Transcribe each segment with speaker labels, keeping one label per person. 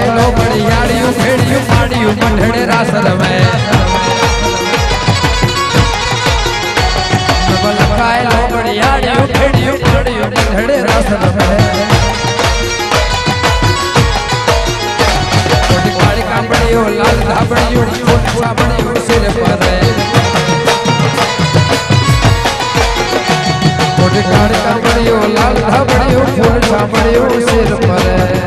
Speaker 1: લખાય લો બળિયાળિયું ફેડિયું પાડ્યું મંઢડે રાસ રમે લખાય લો બળિયાળિયું ફેડિયું પાડ્યું મંઢડે રાસ રમે કોટી કાળી કાંબળીઓ લાલ ધાબળિયું ફૂલ સાબળિયું સિર પર કોટી કાળી કાંબળીઓ લાલ ધાબળિયું ફૂલ સાબળિયું સિર પર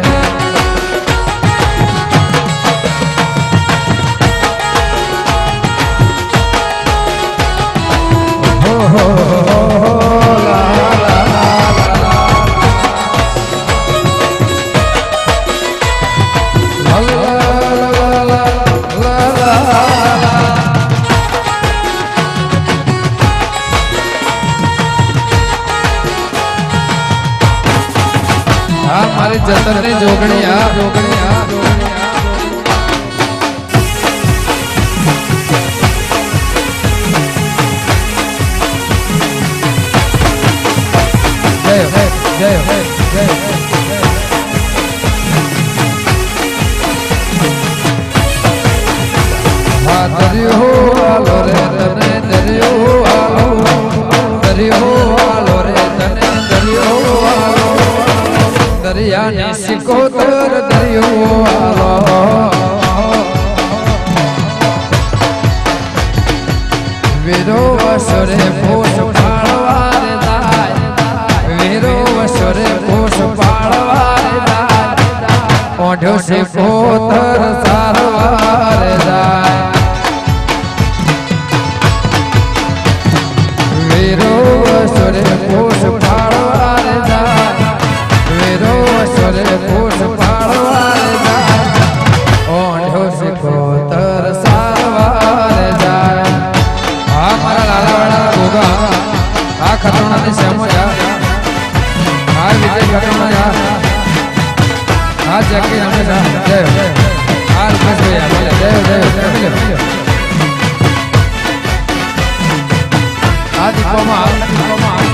Speaker 1: મારી જતનની જોગણી આ જોગણી આ જય જય જય હા દરિયો આલો રે તને દરિયો આલો દરિયો આલો રે તને દરિયો આલો દરિયાની સિકોતર દરિયો આલો વીરો વસરે પોષ પાળવારે દાય વીરો વસરે પોષ પાળવારે દાય ઓઢો સિકોતર સારવારે દાય વીરો વસરે પોષ પાળવારે દાય વીરો વસરે પોષ પાળવારે દાય ઓઢો સિકોતર સારવારે દાય આ મારા લાલાવાડા ગોગા આ ખતરનાની શ્યામો જા આ વિજય ખતરના જા આ જકી અમે જા જય આ રૂપેશ ભાઈ બોલે જય જય જય આ દીપોમાં